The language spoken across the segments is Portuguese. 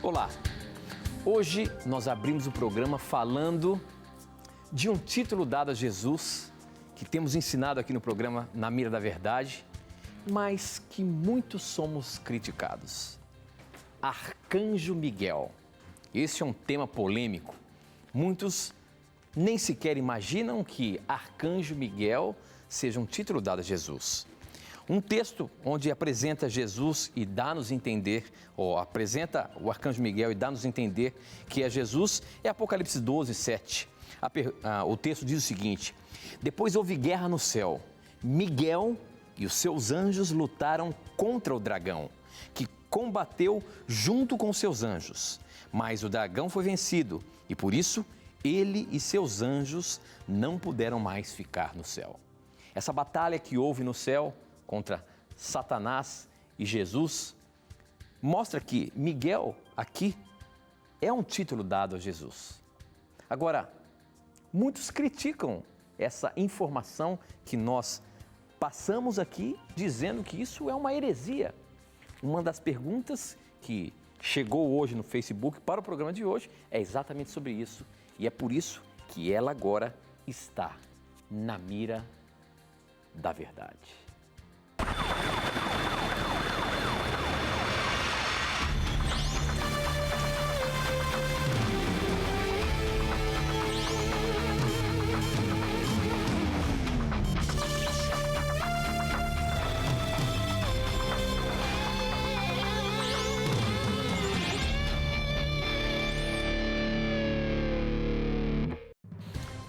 Olá, hoje nós abrimos o programa falando de um título dado a Jesus, que temos ensinado aqui no programa Na Mira da Verdade, mas que muitos somos criticados. Arcanjo Miguel. Esse é um tema polêmico. Muitos nem sequer imaginam que Arcanjo Miguel seja um título dado a Jesus. Um texto onde apresenta Jesus e dá-nos a entender, ou apresenta o Arcanjo Miguel e dá-nos a entender que é Jesus, é Apocalipse 12, 7. O texto diz o seguinte: depois houve guerra no céu. Miguel e os seus anjos lutaram contra o dragão, que combateu junto com seus anjos. Mas o dragão foi vencido e por isso ele e seus anjos não puderam mais ficar no céu. Essa batalha que houve no céu contra Satanás e Jesus mostra que Miguel aqui é um título dado a Jesus. Agora, muitos criticam essa informação que nós passamos aqui dizendo que isso é uma heresia. Uma das perguntas que chegou hoje no Facebook para o programa de hoje é exatamente sobre isso. E é por isso que ela agora está na mira da verdade.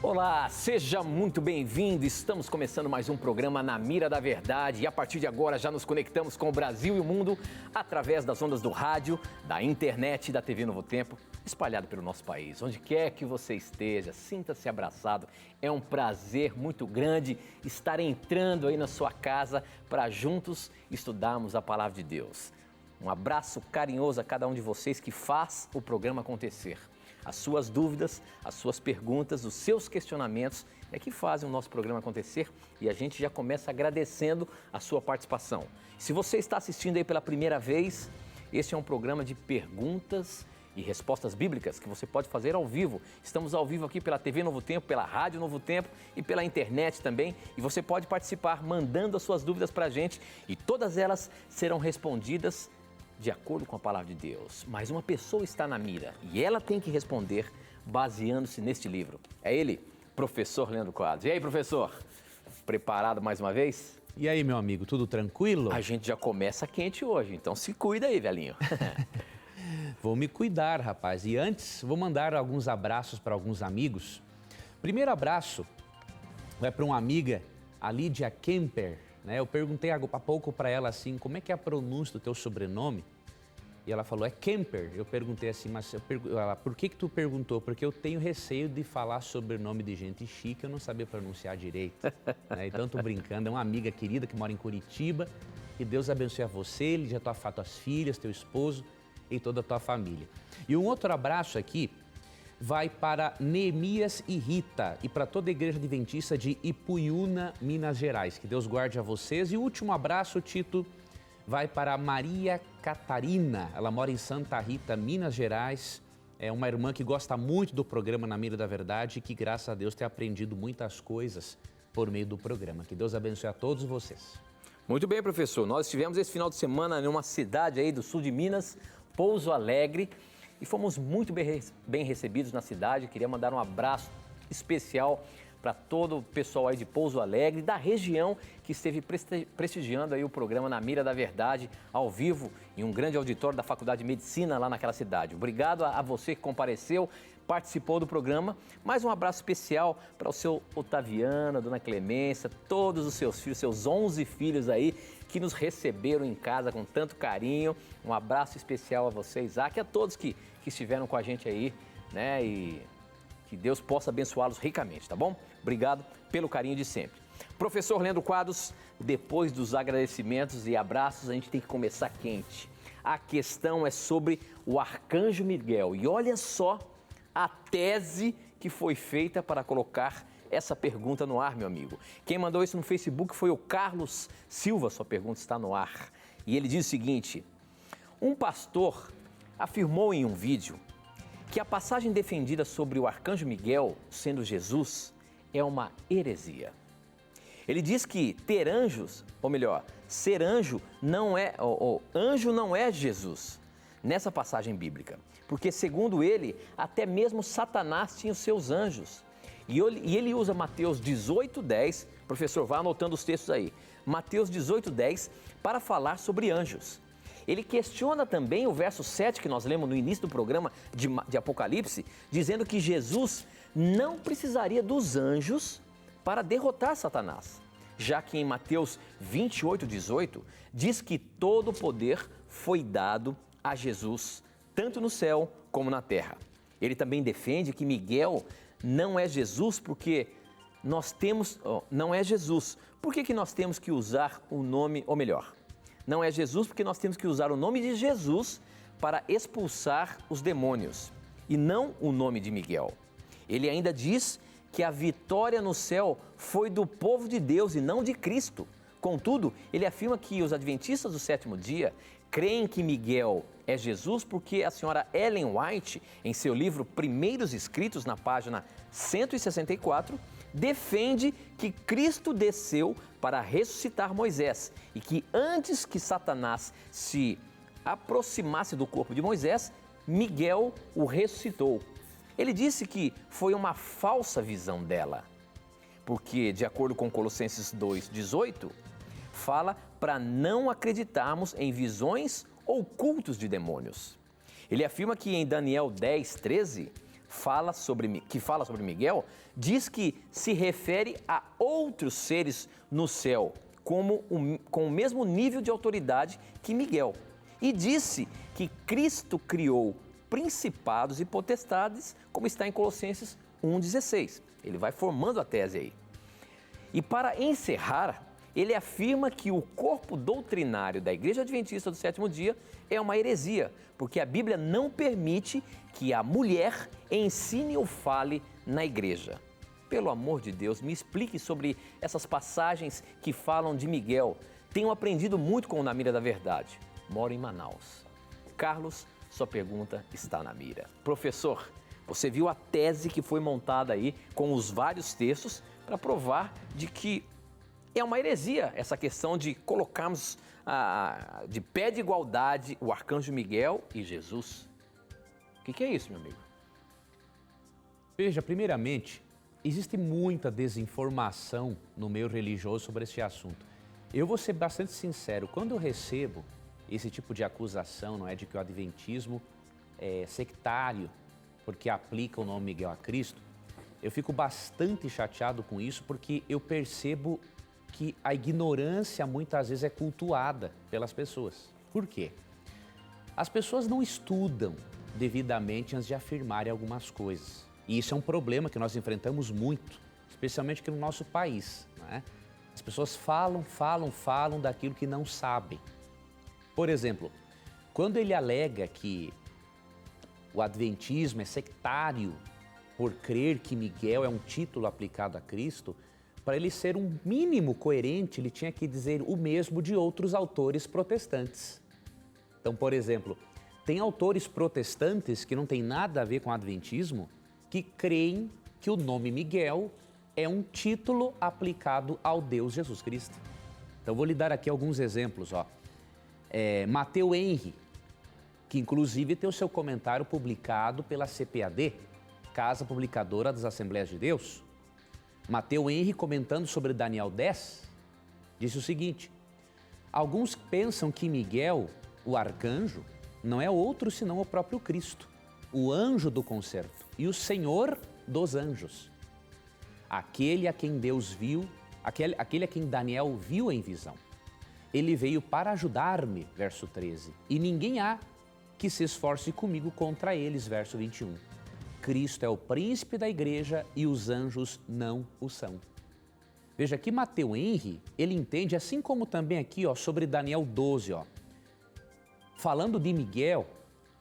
Olá, seja muito bem-vindo. Estamos começando mais um programa Na Mira da Verdade e a partir de agora já nos conectamos com o Brasil e o mundo através das ondas do rádio, da internet e da TV Novo Tempo, espalhado pelo nosso país. Onde quer que você esteja, sinta-se abraçado. É um prazer muito grande estar entrando aí na sua casa para juntos estudarmos a Palavra de Deus. Um abraço carinhoso a cada um de vocês que faz o programa acontecer. As suas dúvidas, as suas perguntas, os seus questionamentos é que fazem o nosso programa acontecer e a gente já começa agradecendo a sua participação. Se você está assistindo aí pela primeira vez, esse é um programa de perguntas e respostas bíblicas que você pode fazer ao vivo. Estamos ao vivo aqui pela TV Novo Tempo, pela Rádio Novo Tempo e pela internet também. E você pode participar mandando as suas dúvidas para a gente e todas elas serão respondidas de acordo com a palavra de Deus. Mas uma pessoa está na mira e ela tem que responder baseando-se neste livro. É ele, professor Leandro Quadros. E aí, professor? Preparado mais uma vez? E aí, meu amigo, tudo tranquilo? A gente já começa quente hoje, então se cuida aí, velhinho. Vou me cuidar, rapaz. E antes, vou mandar alguns abraços para alguns amigos. Primeiro abraço vai para uma amiga, a Lídia Kemper. Eu perguntei há pouco para ela assim, como é que é a pronúncia do teu sobrenome? E ela falou, é Kemper. Eu perguntei assim, mas ela, por que tu perguntou? Porque eu tenho receio de falar sobrenome de gente chique, eu não sabia pronunciar direito. Então, tô brincando, é uma amiga querida que mora em Curitiba. Que Deus abençoe a você, Lídia, tuas filhas, teu esposo e toda a tua família. E um outro abraço aqui vai para Neemias e Rita e para toda a Igreja Adventista de Ipuiuna, Minas Gerais. Que Deus guarde a vocês. E o último abraço, Tito, vai para Maria Catarina. Ela mora em Santa Rita, Minas Gerais. É uma irmã que gosta muito do programa Na Mira da Verdade e que, graças a Deus, tem aprendido muitas coisas por meio do programa. Que Deus abençoe a todos vocês. Muito bem, professor. Nós estivemos esse final de semana em uma cidade aí do sul de Minas, Pouso Alegre, e fomos muito bem recebidos na cidade. Queria mandar um abraço especial para todo o pessoal aí de Pouso Alegre, da região que esteve prestigiando aí o programa Na Mira da Verdade, ao vivo, em um grande auditório da Faculdade de Medicina lá naquela cidade. Obrigado a você que compareceu, participou do programa. Mais um abraço especial para o seu Otaviano, a dona Clemência, todos os seus filhos, seus 11 filhos aí, que nos receberam em casa com tanto carinho. Um abraço especial a você, Isaac, e a todos que estiveram com a gente aí, né? E que Deus possa abençoá-los ricamente, tá bom? Obrigado pelo carinho de sempre. Professor Leandro Quadros, depois dos agradecimentos e abraços, a gente tem que começar quente. A questão é sobre o Arcanjo Miguel. E olha só a tese que foi feita para colocar essa pergunta no ar, meu amigo. Quem mandou isso no Facebook foi o Carlos Silva. Sua pergunta está no ar. E ele diz o seguinte: um pastor afirmou em um vídeo que a passagem defendida sobre o arcanjo Miguel sendo Jesus é uma heresia. Ele diz que ter anjos, ou melhor, ser anjo não é, anjo não é Jesus, nessa passagem bíblica. Porque, segundo ele, até mesmo Satanás tinha os seus anjos. E ele usa Mateus 18:10, professor, vá anotando os textos aí. Mateus 18:10, para falar sobre anjos. Ele questiona também o verso 7 que nós lemos no início do programa de Apocalipse, dizendo que Jesus não precisaria dos anjos para derrotar Satanás, já que em Mateus 28:18 diz que todo o poder foi dado a Jesus, tanto no céu como na terra. Ele também defende que Miguel não é Jesus porque nós temos, não é Jesus. Por que nós temos que usar o nome, ou melhor, não é Jesus porque nós temos que usar o nome de Jesus para expulsar os demônios e não o nome de Miguel. Ele ainda diz que a vitória no céu foi do povo de Deus e não de Cristo. Contudo, ele afirma que os adventistas do sétimo dia creem que Miguel é Jesus porque a senhora Ellen White, em seu livro Primeiros Escritos, na página 164, defende que Cristo desceu para ressuscitar Moisés e que antes que Satanás se aproximasse do corpo de Moisés, Miguel o ressuscitou. Ele disse que foi uma falsa visão dela, porque, de acordo com Colossenses 2:18, fala para não acreditarmos em visões ou cultos de demônios. Ele afirma que em Daniel 10:13, que fala sobre Miguel, diz que se refere a outros seres no céu, com o mesmo nível de autoridade que Miguel. E disse que Cristo criou principados e potestades, como está em Colossenses 1:16. Ele vai formando a tese aí. E para encerrar, ele afirma que o corpo doutrinário da Igreja Adventista do Sétimo Dia é uma heresia, porque a Bíblia não permite que a mulher ensine ou fale na igreja. Pelo amor de Deus, me explique sobre essas passagens que falam de Miguel. Tenho aprendido muito com o Na Mira da Verdade. Moro em Manaus. Carlos, sua pergunta está na mira. Professor, você viu a tese que foi montada aí com os vários textos para provar de que é uma heresia essa questão de colocarmos de pé de igualdade o arcanjo Miguel e Jesus. O que é isso, meu amigo? Veja, primeiramente, existe muita desinformação no meio religioso sobre esse assunto. Eu vou ser bastante sincero, quando eu recebo esse tipo de acusação, não é, de que o adventismo é sectário porque aplica o nome Miguel a Cristo, eu fico bastante chateado com isso porque eu percebo que a ignorância muitas vezes é cultuada pelas pessoas. Por quê? As pessoas não estudam devidamente antes de afirmarem algumas coisas. E isso é um problema que nós enfrentamos muito, especialmente aqui no nosso país, né? As pessoas falam daquilo que não sabem. Por exemplo, quando ele alega que o adventismo é sectário por crer que Miguel é um título aplicado a Cristo, para ele ser um mínimo coerente, ele tinha que dizer o mesmo de outros autores protestantes. Então, por exemplo, tem autores protestantes que não têm nada a ver com o adventismo, que creem que o nome Miguel é um título aplicado ao Deus Jesus Cristo. Então, vou lhe dar aqui alguns exemplos. Matteo Henry, que inclusive tem o seu comentário publicado pela CPAD, Casa Publicadora das Assembleias de Deus. Matteo Henry, comentando sobre Daniel 10, disse o seguinte: alguns pensam que Miguel, o arcanjo, não é outro senão o próprio Cristo, o anjo do concerto e o Senhor dos anjos. Aquele a quem Deus viu, aquele a quem Daniel viu em visão. Ele veio para ajudar-me, verso 13, e ninguém há que se esforce comigo contra eles, verso 21. Cristo é o príncipe da igreja e os anjos não o são. Veja aqui Matteo Henry, ele entende, assim como também aqui sobre Daniel 12, falando de Miguel,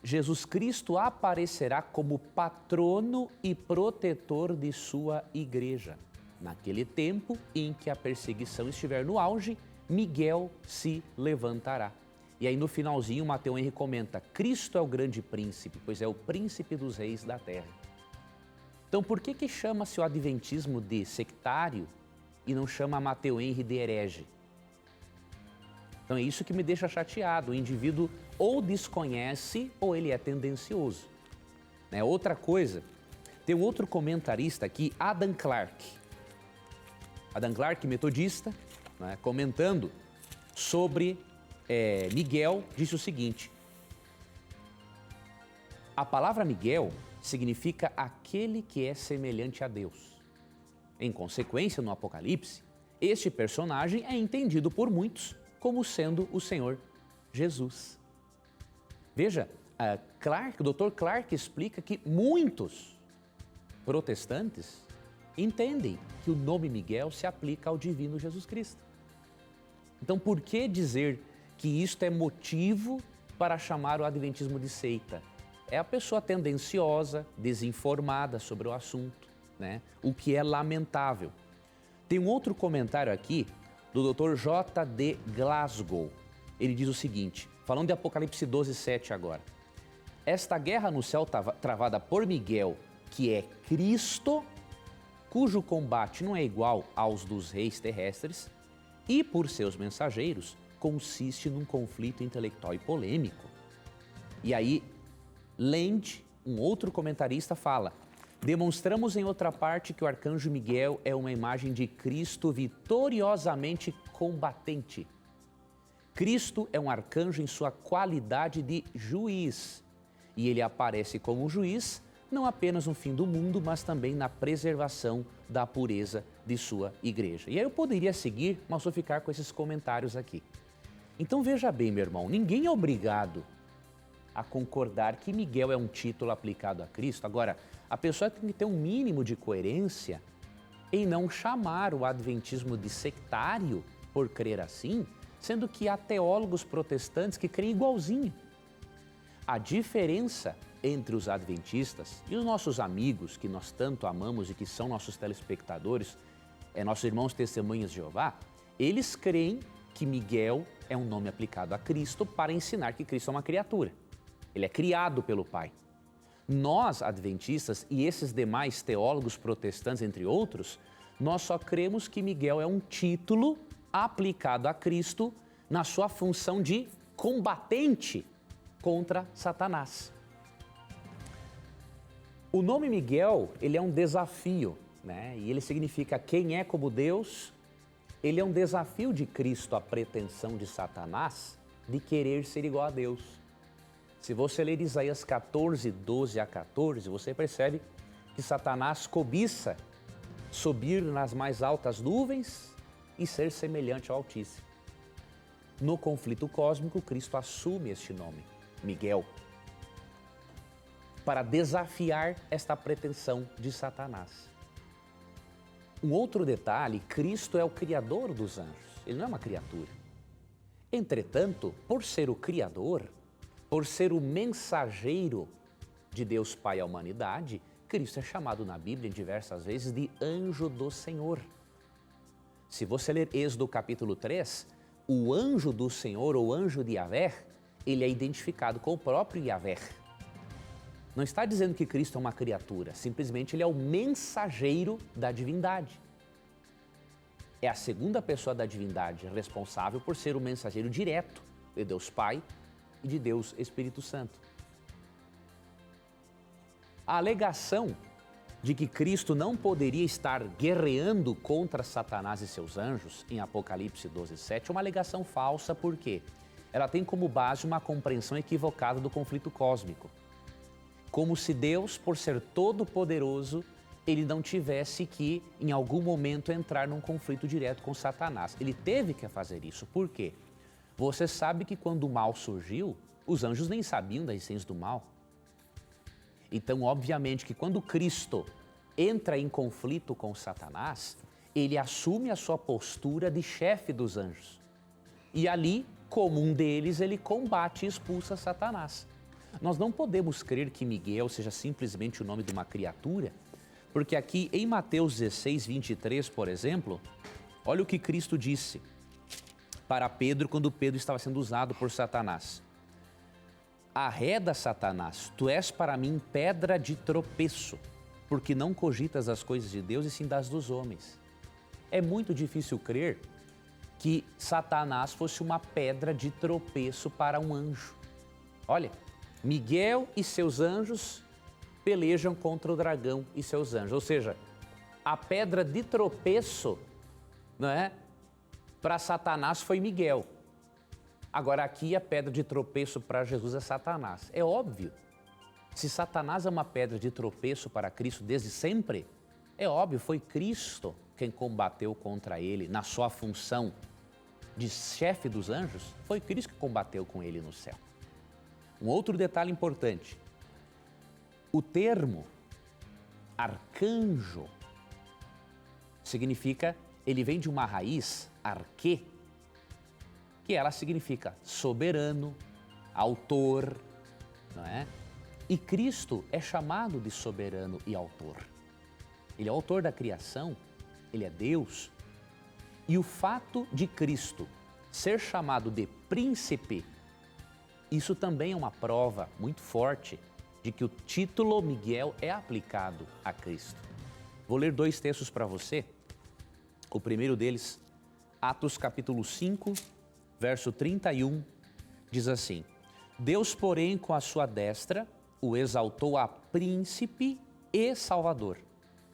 Jesus Cristo aparecerá como patrono e protetor de sua igreja. Naquele tempo em que a perseguição estiver no auge, Miguel se levantará. E aí no finalzinho, Mateus Henrique comenta, Cristo é o grande príncipe, pois é o príncipe dos reis da terra. Então por que chama-se o adventismo de sectário e não chama Mateus Henrique de herege? Então é isso que me deixa chateado, o indivíduo ou desconhece ou ele é tendencioso. Outra coisa, tem um outro comentarista aqui, Adam Clarke. Adam Clarke, metodista, comentando sobre Miguel, disse o seguinte: a palavra Miguel significa aquele que é semelhante a Deus. Em consequência, no Apocalipse, este personagem é entendido por muitos como sendo o Senhor Jesus. Veja, o Dr. Clarke explica que muitos protestantes entendem que o nome Miguel se aplica ao divino Jesus Cristo. Então, por que dizer que isto é motivo para chamar o adventismo de seita? É a pessoa tendenciosa, desinformada sobre o assunto, o que é lamentável. Tem um outro comentário aqui do Dr. J.D. Glasgow. Ele diz o seguinte, falando de Apocalipse 12:7 agora. Esta guerra no céu travada por Miguel, que é Cristo, cujo combate não é igual aos dos reis terrestres, e por seus mensageiros, consiste num conflito intelectual e polêmico. E aí, Land, um outro comentarista, fala: demonstramos em outra parte que o arcanjo Miguel é uma imagem de Cristo vitoriosamente combatente. Cristo é um arcanjo em sua qualidade de juiz, e ele aparece como juiz não apenas no fim do mundo, mas também na preservação da pureza de sua igreja. E aí eu poderia seguir, mas vou ficar com esses comentários aqui. Então veja bem, meu irmão, ninguém é obrigado a concordar que Miguel é um título aplicado a Cristo. Agora, a pessoa tem que ter um mínimo de coerência em não chamar o adventismo de sectário por crer assim, sendo que há teólogos protestantes que creem igualzinho. A diferença entre os adventistas e os nossos amigos, que nós tanto amamos e que são nossos telespectadores, nossos irmãos testemunhas de Jeová, eles creem que Miguel é um nome aplicado a Cristo para ensinar que Cristo é uma criatura. Ele é criado pelo Pai. Nós, adventistas, e esses demais teólogos protestantes, entre outros, nós só cremos que Miguel é um título aplicado a Cristo na sua função de combatente contra Satanás. O nome Miguel, ele é um desafio, e ele significa quem é como Deus. Ele é um desafio de Cristo à pretensão de Satanás de querer ser igual a Deus. Se você ler Isaías 14, 12 a 14, você percebe que Satanás cobiça subir nas mais altas nuvens e ser semelhante ao Altíssimo. No conflito cósmico, Cristo assume este nome, Miguel, para desafiar esta pretensão de Satanás. Um outro detalhe, Cristo é o Criador dos anjos, ele não é uma criatura. Entretanto, por ser o Criador, por ser o mensageiro de Deus Pai à humanidade, Cristo é chamado na Bíblia diversas vezes de anjo do Senhor. Se você ler Êxodo capítulo 3, o anjo do Senhor, ou anjo de Yahvé, ele é identificado com o próprio Yahvé. Não está dizendo que Cristo é uma criatura, simplesmente ele é o mensageiro da divindade. É a segunda pessoa da divindade responsável por ser o mensageiro direto de Deus Pai e de Deus Espírito Santo. A alegação de que Cristo não poderia estar guerreando contra Satanás e seus anjos, em Apocalipse 12:7, é uma alegação falsa, porque ela tem como base uma compreensão equivocada do conflito cósmico. Como se Deus, por ser todo-poderoso, ele não tivesse que, em algum momento, entrar num conflito direto com Satanás. Ele teve que fazer isso. Por quê? Você sabe que quando o mal surgiu, os anjos nem sabiam da essência do mal. Então, obviamente que quando Cristo entra em conflito com Satanás, ele assume a sua postura de chefe dos anjos. E ali, como um deles, ele combate e expulsa Satanás. Nós não podemos crer que Miguel seja simplesmente o nome de uma criatura, porque aqui em Mateus 16, 23, por exemplo, olha o que Cristo disse. para Pedro quando Pedro estava sendo usado por Satanás. Arreda, Satanás, tu és para mim pedra de tropeço, porque não cogitas as coisas de Deus e sim das dos homens. É muito difícil crer que Satanás fosse uma pedra de tropeço para um anjo. Olha, Miguel e seus anjos pelejam contra o dragão e seus anjos. Ou seja, a pedra de tropeço, não é? Para Satanás foi Miguel. Agora aqui a pedra de tropeço para Jesus é Satanás. É óbvio. Se Satanás é uma pedra de tropeço para Cristo desde sempre, é óbvio, foi Cristo quem combateu contra ele na sua função de chefe dos anjos. Foi Cristo que combateu com ele no céu. Um outro detalhe importante. O termo arcanjo significa, ele vem de uma raiz, arquê, que ela significa soberano, autor, não é? E Cristo é chamado de soberano e autor. Ele é autor da criação, ele é Deus. E o fato de Cristo ser chamado de príncipe, isso também é uma prova muito forte de que o título Miguel é aplicado a Cristo. Vou ler 2 textos para você. O primeiro deles, Atos capítulo 5, verso 31, diz assim: Deus, porém, com a sua destra, o exaltou a príncipe e salvador,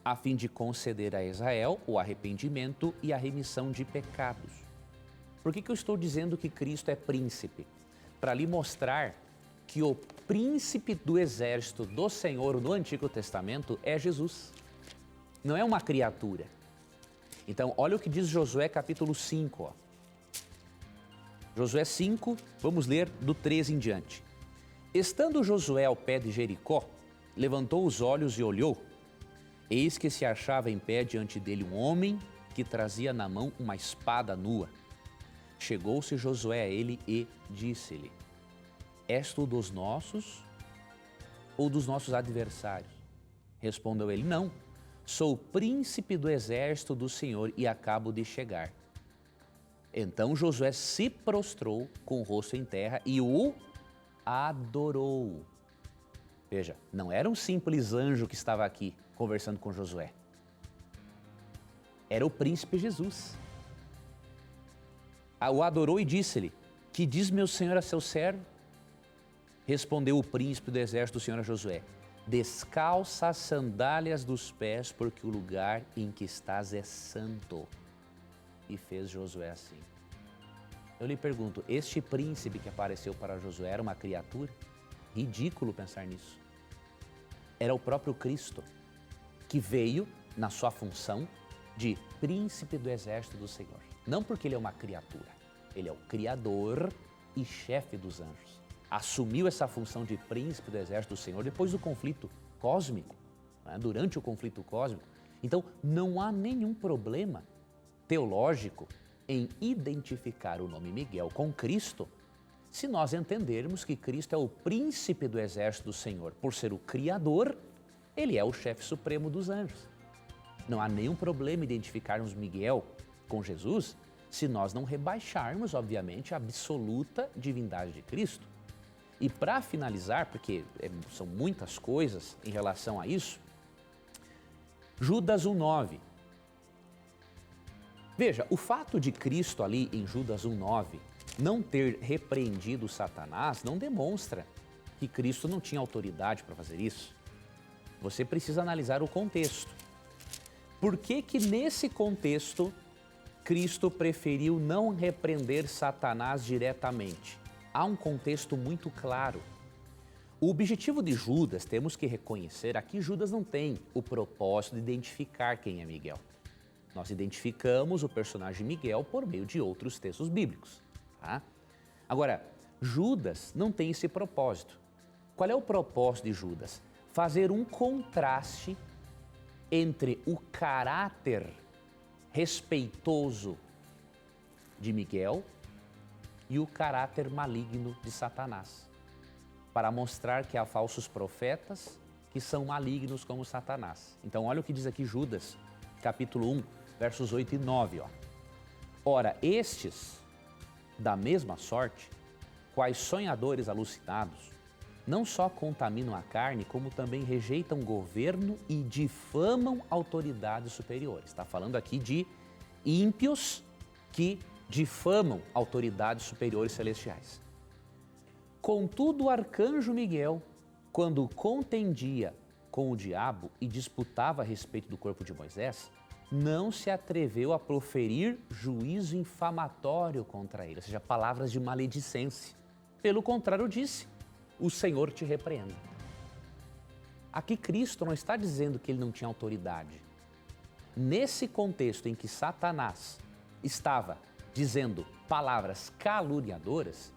a fim de conceder a Israel o arrependimento e a remissão de pecados. Por que eu estou dizendo que Cristo é príncipe? Para lhe mostrar que o príncipe do exército do Senhor no Antigo Testamento é Jesus. Não é uma criatura. Então, olha o que diz Josué capítulo 5. Ó. Josué 5, vamos ler do 13 em diante. Estando Josué ao pé de Jericó, levantou os olhos e olhou. Eis que se achava em pé diante dele um homem que trazia na mão uma espada nua. Chegou-se Josué a ele e disse-lhe: És tu dos nossos ou dos nossos adversários? Respondeu ele: Não, sou o príncipe do exército do Senhor e acabo de chegar. Então Josué se prostrou com o rosto em terra e o adorou. Veja, não era um simples anjo que estava aqui conversando com Josué. Era o príncipe Jesus. O adorou e disse-lhe: Que diz meu senhor a seu servo? Respondeu o príncipe do exército do Senhor a Josué: Descalça as sandálias dos pés, porque o lugar em que estás é santo. E fez Josué assim. Eu lhe pergunto, este príncipe que apareceu para Josué era uma criatura? Ridículo pensar nisso. Era o próprio Cristo, que veio na sua função de príncipe do exército do Senhor. Não porque ele é uma criatura, ele é o criador e chefe dos anjos. Assumiu essa função de príncipe do exército do Senhor depois do conflito cósmico, né? Durante o conflito cósmico. Então, não há nenhum problema teológico em identificar o nome Miguel com Cristo, se nós entendermos que Cristo é o príncipe do exército do Senhor. Por ser o Criador, ele é o chefe supremo dos anjos. Não há nenhum problema identificarmos Miguel com Jesus se nós não rebaixarmos, obviamente, a absoluta divindade de Cristo. E para finalizar, porque são muitas coisas em relação a isso, Judas 1,9. Veja, o fato de Cristo ali em Judas 1,9 não ter repreendido Satanás não demonstra que Cristo não tinha autoridade para fazer isso. Você precisa analisar o contexto. Por que que nesse contexto Cristo preferiu não repreender Satanás diretamente? Há um contexto muito claro. O objetivo de Judas, temos que reconhecer, aqui Judas não tem o propósito de identificar quem é Miguel. Nós identificamos o personagem Miguel por meio de outros textos bíblicos. Tá? Agora, Judas não tem esse propósito. Qual é o propósito de Judas? Fazer um contraste entre o caráter respeitoso de Miguel e o caráter maligno de Satanás, para mostrar que há falsos profetas que são malignos como Satanás. Então, olha o que diz aqui Judas, capítulo 1, versos 8 e 9. Ó. Ora, estes Da mesma sorte, quais sonhadores alucinados não só contaminam a carne, como também rejeitam governo e difamam autoridades superiores. Está falando aqui de ímpios que difamam autoridades superiores celestiais. Contudo, o arcanjo Miguel, quando contendia com o diabo e disputava a respeito do corpo de Moisés, não se atreveu a proferir juízo infamatório contra ele, ou seja, palavras de maledicência. Pelo contrário, disse: o Senhor te repreenda. Aqui Cristo não está dizendo que ele não tinha autoridade. Nesse contexto em que Satanás estava dizendo palavras caluniadoras,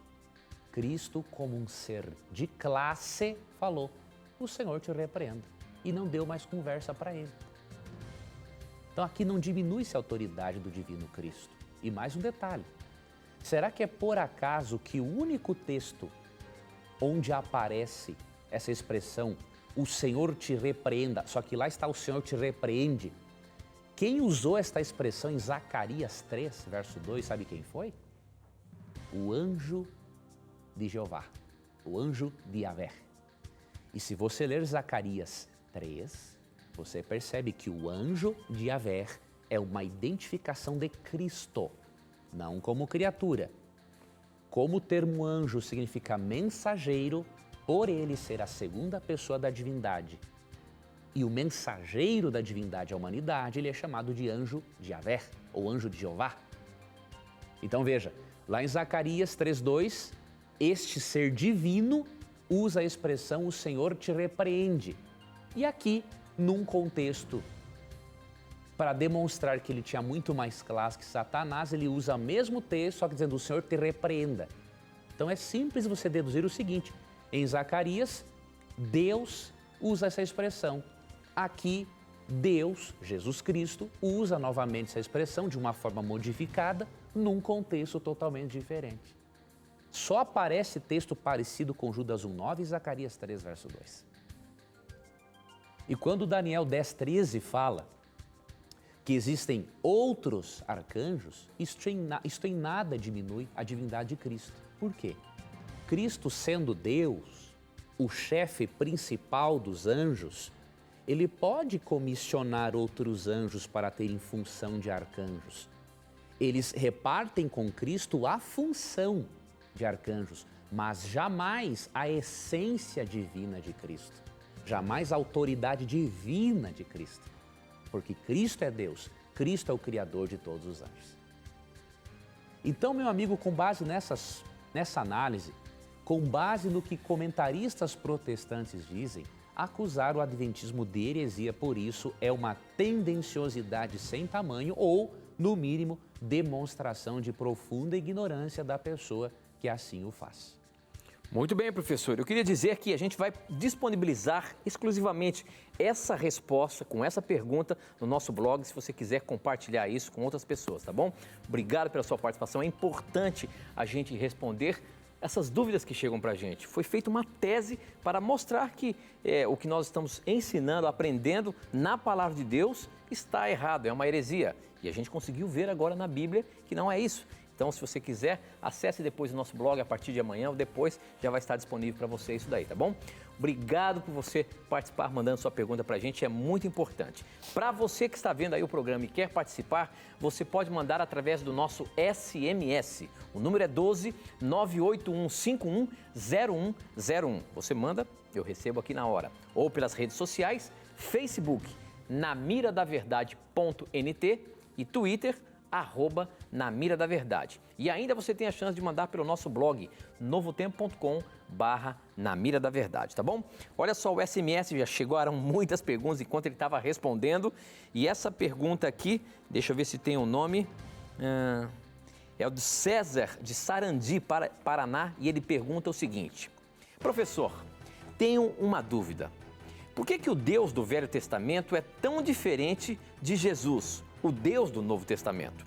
Cristo, como um ser de classe, falou: o Senhor te repreenda. E não deu mais conversa para ele. Então aqui não diminui-se a autoridade do divino Cristo. E mais um detalhe: será que é por acaso que o único texto onde aparece essa expressão, o Senhor te repreenda, só que lá está o Senhor te repreende? Quem usou esta expressão em Zacarias 3, verso 2, sabe quem foi? O anjo de Jeová, o anjo de Yahvé. E se você ler Zacarias 3, você percebe que o anjo de Yahvé é uma identificação de Cristo, não como criatura. Como o termo anjo significa mensageiro, por ele ser a segunda pessoa da divindade, e o mensageiro da divindade à humanidade, ele é chamado de anjo de Yahvé, ou anjo de Jeová. Então veja, lá em Zacarias 3:2, este ser divino usa a expressão o Senhor te repreende. E aqui, num contexto para demonstrar que ele tinha muito mais classe que Satanás, ele usa o mesmo texto, só que dizendo o Senhor te repreenda. Então é simples você deduzir o seguinte: em Zacarias, Deus usa essa expressão. Aqui, Deus, Jesus Cristo, usa novamente essa expressão de uma forma modificada, num contexto totalmente diferente. Só aparece texto parecido com Judas 1:9 e Zacarias 3, verso 2. E quando Daniel 10:13 fala que existem outros arcanjos, isto em nada diminui a divindade de Cristo. Por quê? Cristo, sendo Deus, o chefe principal dos anjos, ele pode comissionar outros anjos para terem função de arcanjos. Eles repartem com Cristo a função de arcanjos, mas jamais a essência divina de Cristo, jamais a autoridade divina de Cristo. Porque Cristo é Deus, Cristo é o Criador de todos os anjos. Então, meu amigo, com base nessa análise, com base no que comentaristas protestantes dizem, acusar o adventismo de heresia, por isso, é uma tendenciosidade sem tamanho ou, no mínimo, demonstração de profunda ignorância da pessoa que assim o faz. Muito bem, professor. Eu queria dizer que a gente vai disponibilizar exclusivamente essa resposta com essa pergunta no nosso blog, se você quiser compartilhar isso com outras pessoas, tá bom? Obrigado pela sua participação. É importante a gente responder essas dúvidas que chegam para a gente. Foi feita uma tese para mostrar que o que nós estamos ensinando, aprendendo na palavra de Deus está errado, é uma heresia. E a gente conseguiu ver agora na Bíblia que não é isso. Então, se você quiser, acesse depois o nosso blog a partir de amanhã ou depois já vai estar disponível para você isso daí, tá bom? Obrigado por você participar, mandando sua pergunta para a gente, é muito importante. Para você que está vendo aí o programa e quer participar, você pode mandar através do nosso SMS. O número é 12 98151 0101. Você manda, eu recebo aqui na hora. Ou pelas redes sociais, Facebook, namiradaverdade.nt e Twitter, @namiradaverdade. E ainda você tem a chance de mandar pelo nosso blog, novotempo.com/namiradaverdade, tá bom? Olha só, o SMS já chegaram muitas perguntas enquanto ele estava respondendo. E essa pergunta aqui, deixa eu ver se tem um nome, é o do César, de Sarandi, Paraná, e ele pergunta o seguinte: professor, tenho uma dúvida. Por que o Deus do Velho Testamento é tão diferente de Jesus, o Deus do Novo Testamento?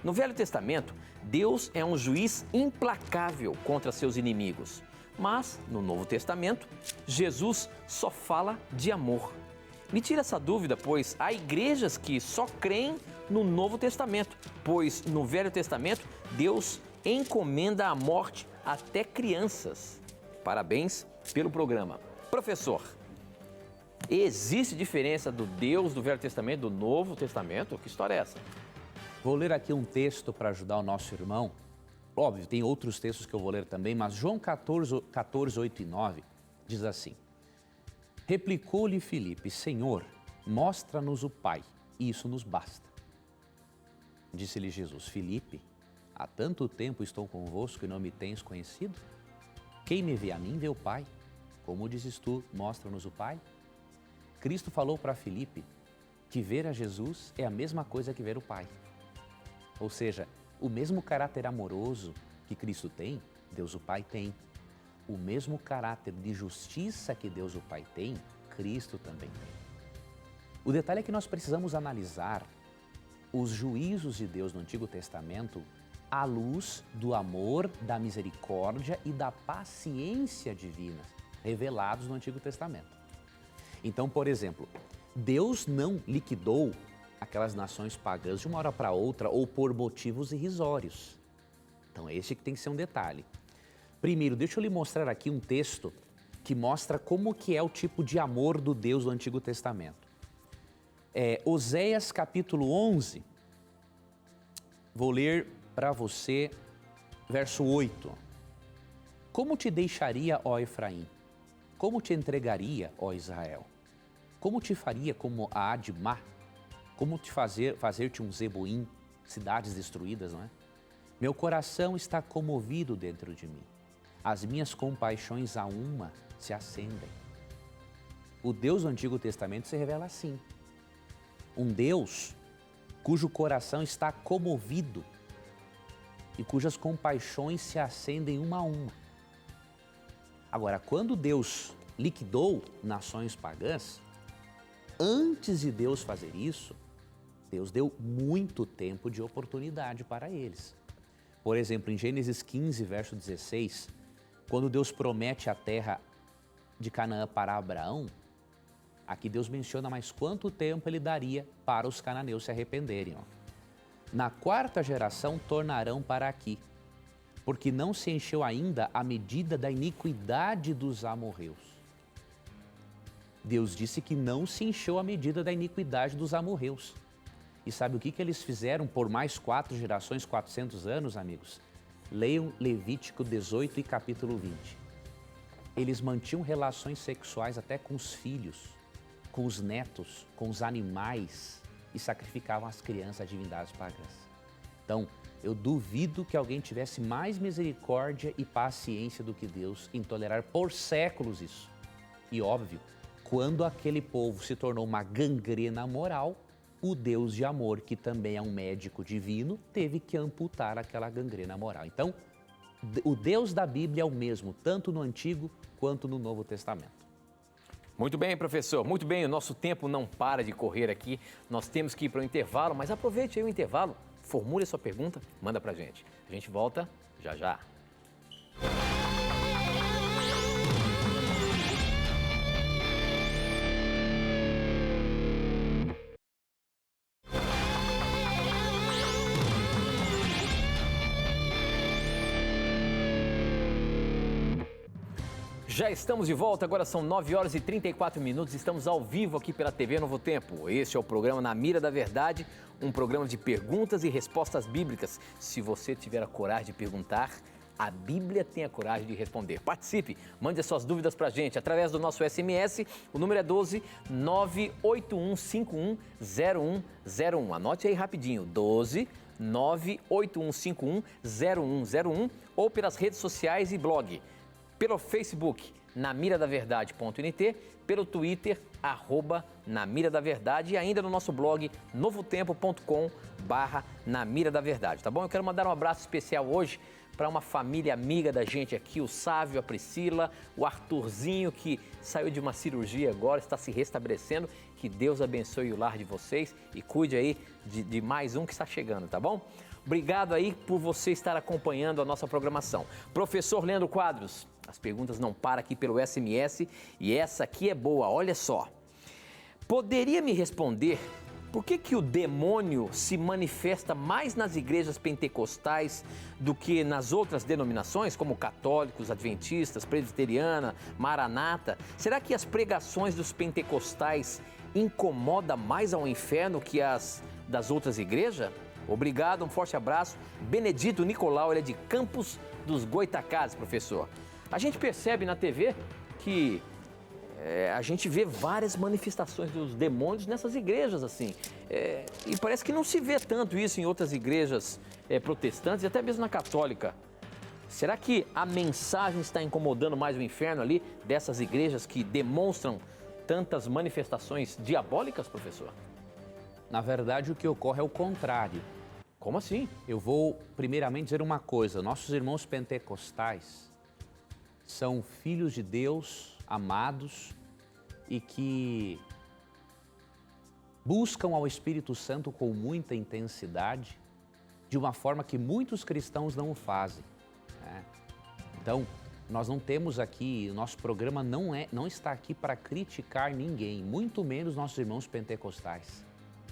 No Velho Testamento, Deus é um juiz implacável contra seus inimigos. Mas, no Novo Testamento, Jesus só fala de amor. Me tira essa dúvida, pois há igrejas que só creem no Novo Testamento, pois no Velho Testamento, Deus encomenda a morte até crianças. Parabéns pelo programa. Professor, existe diferença do Deus do Velho Testamento e do Novo Testamento? Que história é essa? Vou ler aqui um texto para ajudar o nosso irmão. Óbvio, tem outros textos que eu vou ler também, mas João 14, 8 e 9 diz assim: Replicou-lhe Filipe, Senhor, mostra-nos o Pai, e isso nos basta. Disse-lhe Jesus, Filipe, há tanto tempo estou convosco e não me tens conhecido? Quem me vê a mim, vê o Pai. Como dizes tu, mostra-nos o Pai? Cristo falou para Filipe que ver a Jesus é a mesma coisa que ver o Pai. Ou seja, o mesmo caráter amoroso que Cristo tem, Deus o Pai tem. O mesmo caráter de justiça que Deus o Pai tem, Cristo também tem. O detalhe é que nós precisamos analisar os juízos de Deus no Antigo Testamento à luz do amor, da misericórdia e da paciência divina revelados no Antigo Testamento. Então, por exemplo, Deus não liquidou aquelas nações pagãs de uma hora para outra ou por motivos irrisórios. Então, esse que tem que ser um detalhe. Primeiro, deixa eu lhe mostrar aqui um texto que mostra como que é o tipo de amor do Deus do Antigo Testamento. Oséias capítulo 11, vou ler para você verso 8. Como te deixaria, ó Efraim? Como te entregaria, ó Israel? Como te faria como a Admá? Como te fazer-te um Zeboim, cidades destruídas, não é? Meu coração está comovido dentro de mim. As minhas compaixões a uma se acendem. O Deus do Antigo Testamento se revela assim. Um Deus cujo coração está comovido e cujas compaixões se acendem uma a uma. Agora, quando Deus liquidou nações pagãs, antes de Deus fazer isso, Deus deu muito tempo de oportunidade para eles. Por exemplo, em Gênesis 15, verso 16, quando Deus promete a terra de Canaã para Abraão, aqui Deus menciona mais quanto tempo ele daria para os cananeus se arrependerem. Na quarta geração tornarão para aqui, porque não se encheu ainda a medida da iniquidade dos amorreus. Deus disse que não se encheu a medida da iniquidade dos amorreus. E sabe o que eles fizeram por mais 4 gerações, 400 anos, amigos? Leiam Levítico 18 e capítulo 20. Eles mantinham relações sexuais até com os filhos, com os netos, com os animais e sacrificavam as crianças a divindades pagãs. Então, eu duvido que alguém tivesse mais misericórdia e paciência do que Deus em tolerar por séculos isso. E óbvio, quando aquele povo se tornou uma gangrena moral, o Deus de amor, que também é um médico divino, teve que amputar aquela gangrena moral. Então, o Deus da Bíblia é o mesmo, tanto no Antigo quanto no Novo Testamento. Muito bem, professor. Muito bem, o nosso tempo não para de correr aqui. Nós temos que ir para o intervalo, mas aproveite aí o intervalo, formule a sua pergunta, manda para a gente. A gente volta já já. Já estamos de volta, agora são 9 horas e 34 minutos, estamos ao vivo aqui pela TV Novo Tempo. Este é o programa Na Mira da Verdade, um programa de perguntas e respostas bíblicas. Se você tiver a coragem de perguntar, a Bíblia tem a coragem de responder. Participe, mande as suas dúvidas pra gente através do nosso SMS, o número é 12 981510101. Anote aí rapidinho, 12 981510101 ou pelas redes sociais e blog. Pelo Facebook, namiradaverdade.nt, pelo Twitter, @namiradaverdade e ainda no nosso blog, novotempo.com/namiradaverdade, tá bom? Eu quero mandar um abraço especial hoje para uma família amiga da gente aqui, o Sávio, a Priscila, o Arthurzinho, que saiu de uma cirurgia agora, está se restabelecendo. Que Deus abençoe o lar de vocês e cuide aí de mais um que está chegando, tá bom? Obrigado aí por você estar acompanhando a nossa programação. Professor Leandro Quadros, as perguntas não param aqui pelo SMS e essa aqui é boa, olha só. Poderia me responder Por que o demônio se manifesta mais nas igrejas pentecostais do que nas outras denominações, como católicos, adventistas, presbiteriana, maranata? Será que as pregações dos pentecostais incomodam mais ao inferno que as das outras igrejas? Obrigado, um forte abraço. Benedito Nicolau, ele é de Campos dos Goitacazes, professor. A gente percebe na TV que a gente vê várias manifestações dos demônios nessas igrejas, assim. E parece que não se vê tanto isso em outras igrejas protestantes e até mesmo na católica. Será que a mensagem está incomodando mais o inferno ali, dessas igrejas que demonstram tantas manifestações diabólicas, professor? Na verdade, o que ocorre é o contrário. Como assim? Eu vou primeiramente dizer uma coisa. Nossos irmãos pentecostais são filhos de Deus, amados e que buscam ao Espírito Santo com muita intensidade, de uma forma que muitos cristãos não o fazem, né? Então, nós não temos aqui, o nosso programa não está aqui para criticar ninguém, muito menos nossos irmãos pentecostais,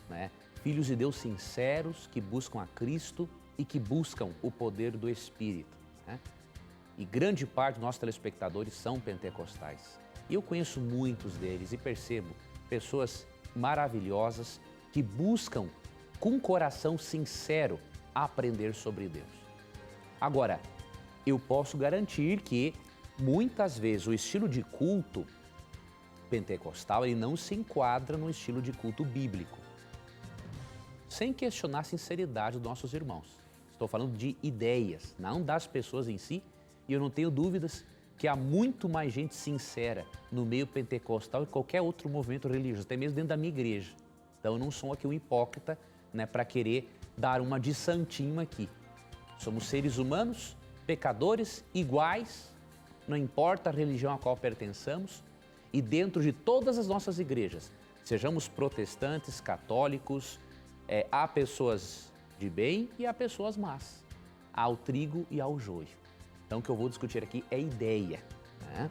né? Filhos de Deus sinceros que buscam a Cristo e que buscam o poder do Espírito, né? E grande parte dos nossos telespectadores são pentecostais. E eu conheço muitos deles e percebo pessoas maravilhosas que buscam com um coração sincero aprender sobre Deus. Agora, eu posso garantir que muitas vezes o estilo de culto pentecostal ele não se enquadra no estilo de culto bíblico, sem questionar a sinceridade dos nossos irmãos. Estou falando de ideias, não das pessoas em si, e eu não tenho dúvidas que há muito mais gente sincera no meio pentecostal e qualquer outro movimento religioso, até mesmo dentro da minha igreja. Então eu não sou aqui um hipócrita, né, para querer dar uma de santinho aqui. Somos seres humanos, pecadores, iguais, não importa a religião a qual pertençamos, e dentro de todas as nossas igrejas, sejamos protestantes, católicos, há pessoas de bem e há pessoas más, há o trigo e há o joio. Então, o que eu vou discutir aqui é ideia, né?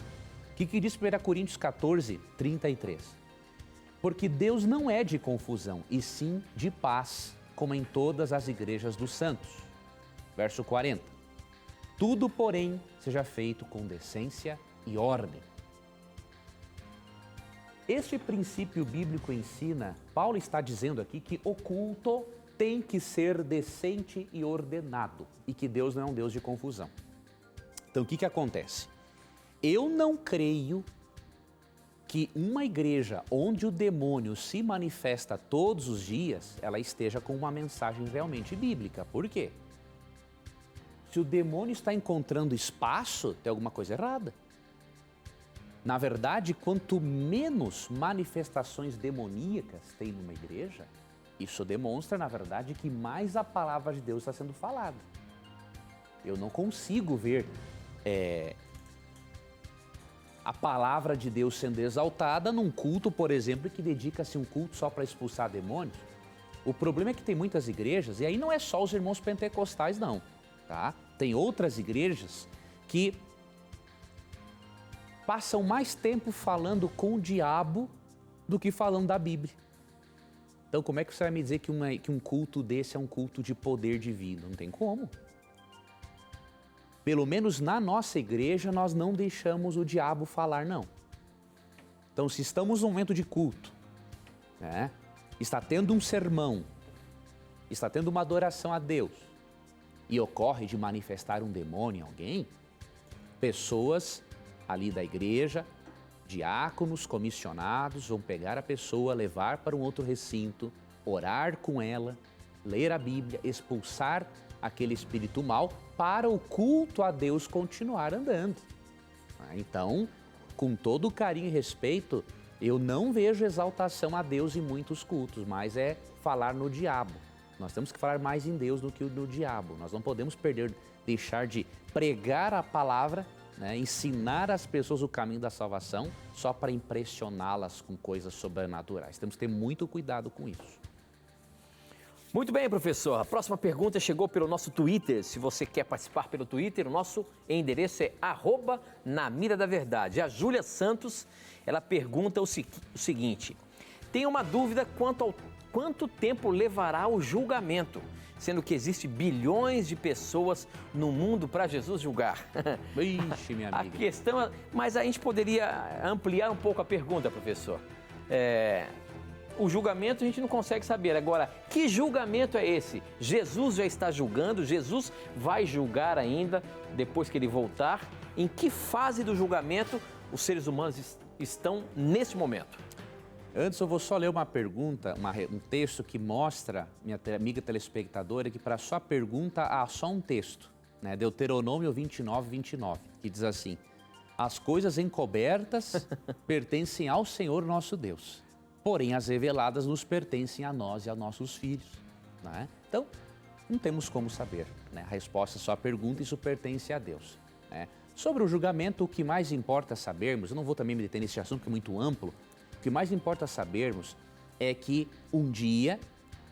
O que diz 1 Coríntios 14, 33? Porque Deus não é de confusão, e sim de paz, como em todas as igrejas dos santos. Verso 40. Tudo, porém, seja feito com decência e ordem. Este princípio bíblico ensina, Paulo está dizendo aqui que o culto tem que ser decente e ordenado, e que Deus não é um Deus de confusão. Então, o que acontece? Eu não creio que uma igreja onde o demônio se manifesta todos os dias, ela esteja com uma mensagem realmente bíblica. Por quê? Se o demônio está encontrando espaço, tem alguma coisa errada. Na verdade, quanto menos manifestações demoníacas tem numa igreja, isso demonstra, na verdade, que mais a palavra de Deus está sendo falada. Eu não consigo ver a palavra de Deus sendo exaltada num culto, por exemplo, que dedica-se um culto só para expulsar demônios. O problema é que tem muitas igrejas, e aí não é só os irmãos pentecostais não, tá? Tem outras igrejas que passam mais tempo falando com o diabo do que falando da Bíblia. Então como é que você vai me dizer que um culto desse é um culto de poder divino? Não tem como. Pelo menos na nossa igreja, nós não deixamos o diabo falar, não. Então, se estamos num momento de culto, né, está tendo um sermão, está tendo uma adoração a Deus, e ocorre de manifestar um demônio em alguém, pessoas ali da igreja, diáconos, comissionados, vão pegar a pessoa, levar para um outro recinto, orar com ela, ler a Bíblia, expulsar aquele espírito mal, para o culto a Deus continuar andando. Então, com todo carinho e respeito, eu não vejo exaltação a Deus em muitos cultos, mas é falar no diabo. Nós temos que falar mais em Deus do que no diabo. Nós não podemos deixar de pregar a palavra, né, ensinar as pessoas o caminho da salvação só para impressioná-las com coisas sobrenaturais. Temos que ter muito cuidado com isso. Muito bem, professor. A próxima pergunta chegou pelo nosso Twitter. Se você quer participar pelo Twitter, o nosso endereço é @NaMiraDaVerdade. A Júlia Santos, ela pergunta o seguinte: tem uma dúvida quanto quanto tempo levará o julgamento, sendo que existe bilhões de pessoas no mundo para Jesus julgar? Ixi, minha A amiga. questão, mas a gente poderia ampliar um pouco a pergunta, professor. O julgamento a gente não consegue saber. Agora, que julgamento é esse? Jesus já está julgando, Jesus vai julgar ainda depois que ele voltar. Em que fase do julgamento os seres humanos estão nesse momento? Antes eu vou só ler uma pergunta, um texto que mostra, minha amiga telespectadora, que para a sua pergunta há só um texto, né? Deuteronômio 29, 29, que diz assim: as coisas encobertas pertencem ao Senhor nosso Deus, porém as reveladas nos pertencem a nós e a nossos filhos. Né? Então, não temos como saber. Né? A resposta à sua pergunta, isso pertence a Deus. Né? Sobre o julgamento, o que mais importa sabermos, eu não vou também me deter nesse assunto que é muito amplo, o que mais importa sabermos é que um dia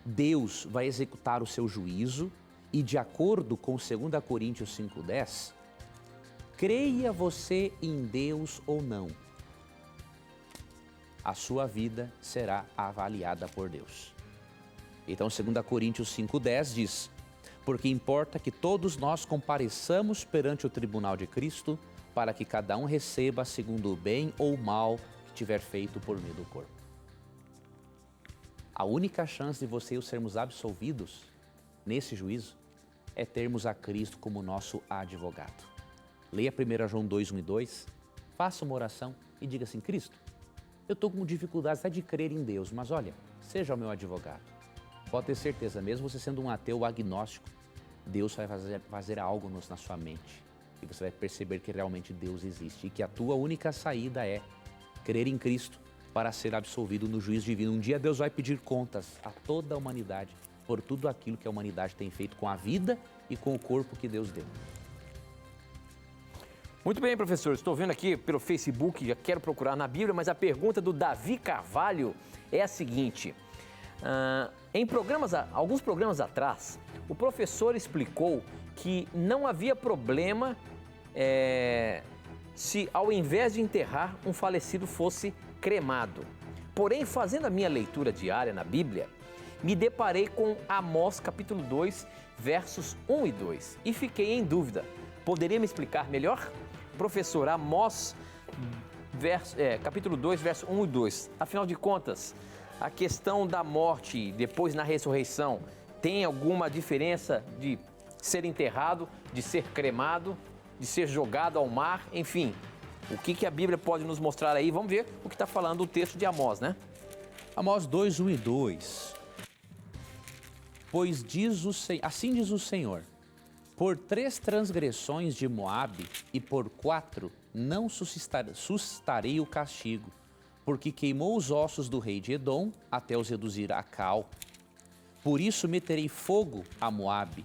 Deus vai executar o seu juízo e, de acordo com 2 Coríntios 5,10, creia você em Deus ou não, a sua vida será avaliada por Deus. Então, 2 Coríntios 5,10 diz: porque importa que todos nós compareçamos perante o tribunal de Cristo, para que cada um receba segundo o bem ou o mal que tiver feito por meio do corpo. A única chance de você e eu sermos absolvidos nesse juízo é termos a Cristo como nosso advogado. Leia 1 João 2, 1 e 2, faça uma oração e diga assim: Cristo, eu estou com dificuldades até de crer em Deus, mas olha, seja o meu advogado. Pode ter certeza, mesmo você sendo um ateu agnóstico, Deus vai fazer algo na sua mente e você vai perceber que realmente Deus existe e que a tua única saída é crer em Cristo para ser absolvido no juízo divino. Um dia Deus vai pedir contas a toda a humanidade por tudo aquilo que a humanidade tem feito com a vida e com o corpo que Deus deu. Muito bem, professor. Estou vendo aqui pelo Facebook, já quero procurar na Bíblia, mas a pergunta do Davi Carvalho é a seguinte. Alguns programas atrás, o professor explicou que não havia problema se, ao invés de enterrar, um falecido fosse cremado. Porém, fazendo a minha leitura diária na Bíblia, me deparei com Amós capítulo 2, versos 1 e 2 e fiquei em dúvida. Poderia me explicar melhor? Professor, Amós capítulo 2, verso 1 e 2. Afinal de contas, a questão da morte depois na ressurreição tem alguma diferença de ser enterrado, de ser cremado, de ser jogado ao mar, enfim. O que a Bíblia pode nos mostrar aí? Vamos ver o que está falando o texto de Amós, né? Amós 2, 1 e 2. Pois assim diz o Senhor: por 3 transgressões de Moabe e por 4 não suscitarei o castigo, porque queimou os ossos do rei de Edom até os reduzir a cal. Por isso meterei fogo a Moabe,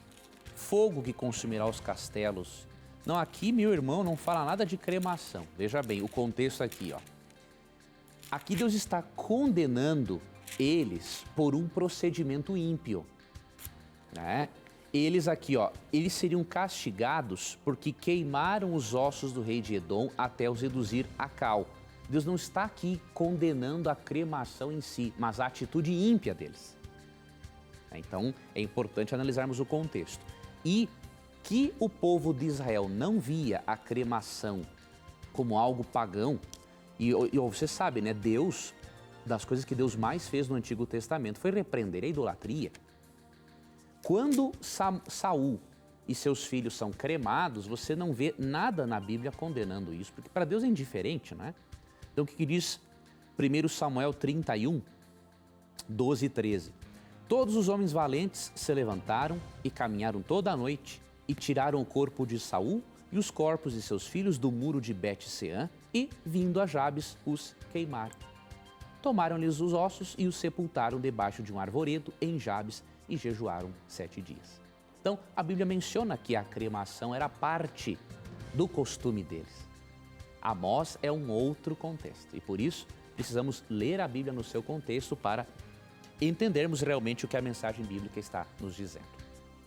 fogo que consumirá os castelos. Não, aqui, meu irmão, não fala nada de cremação. Veja bem, o contexto aqui, ó. Aqui Deus está condenando eles por um procedimento ímpio, né? Eles aqui, ó, eles seriam castigados porque queimaram os ossos do rei de Edom até os reduzir a cal. Deus não está aqui condenando a cremação em si, mas a atitude ímpia deles. Então, é importante analisarmos o contexto. E que o povo de Israel não via a cremação como algo pagão, e você sabe, né, Deus, das coisas que Deus mais fez no Antigo Testamento foi repreender a idolatria. Quando Saul e seus filhos são cremados, você não vê nada na Bíblia condenando isso, porque para Deus é indiferente, não é? Então, o que diz 1 Samuel 31, 12 e 13? Todos os homens valentes se levantaram e caminharam toda a noite e tiraram o corpo de Saul e os corpos de seus filhos do muro de Bet-Seã e, vindo a Jabes, os queimaram. Tomaram-lhes os ossos e os sepultaram debaixo de um arvoredo em Jabes e jejuaram 7 dias. Então, a Bíblia menciona que a cremação era parte do costume deles. Amós é um outro contexto e, por isso, precisamos ler a Bíblia no seu contexto para entendermos realmente o que a mensagem bíblica está nos dizendo.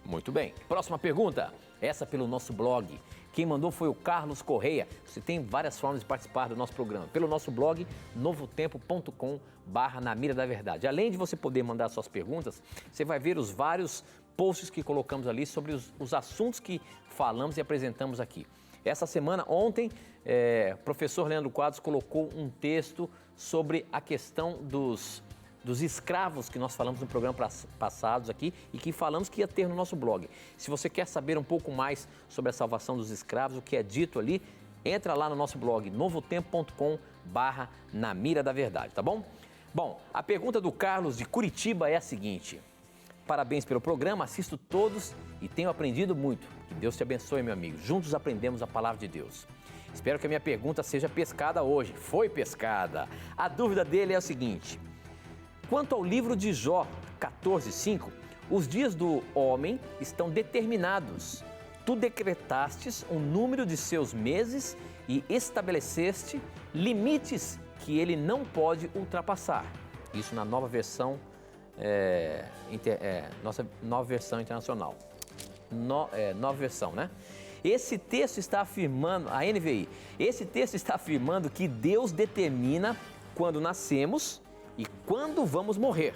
Muito bem. Próxima pergunta. Essa pelo nosso blog. Quem mandou foi o Carlos Correia. Você tem várias formas de participar do nosso programa. Pelo nosso blog, novotempo.com/Na Mira da Verdade. Além de você poder mandar suas perguntas, você vai ver os vários posts que colocamos ali sobre os assuntos que falamos e apresentamos aqui. Essa semana, ontem, o professor Leandro Quadros colocou um texto sobre a questão dos escravos que nós falamos no programa passados aqui e que falamos que ia ter no nosso blog. Se você quer saber um pouco mais sobre a salvação dos escravos, o que é dito ali, entra lá no nosso blog, novotempo.com/Na Mira da Verdade, tá bom? Bom, a pergunta do Carlos de Curitiba é a seguinte: parabéns pelo programa, assisto todos e tenho aprendido muito. Que Deus te abençoe, meu amigo. Juntos aprendemos a palavra de Deus. Espero que a minha pergunta seja pescada hoje. Foi pescada. A dúvida dele é o seguinte: quanto ao livro de Jó 14:5, os dias do homem estão determinados. Tu decretastes um número de seus meses e estabeleceste limites que ele não pode ultrapassar. Isso na nova versão, nossa nova versão internacional. Nova versão, né? Esse texto está afirmando, a NVI, esse texto está afirmando que Deus determina quando nascemos e quando vamos morrer.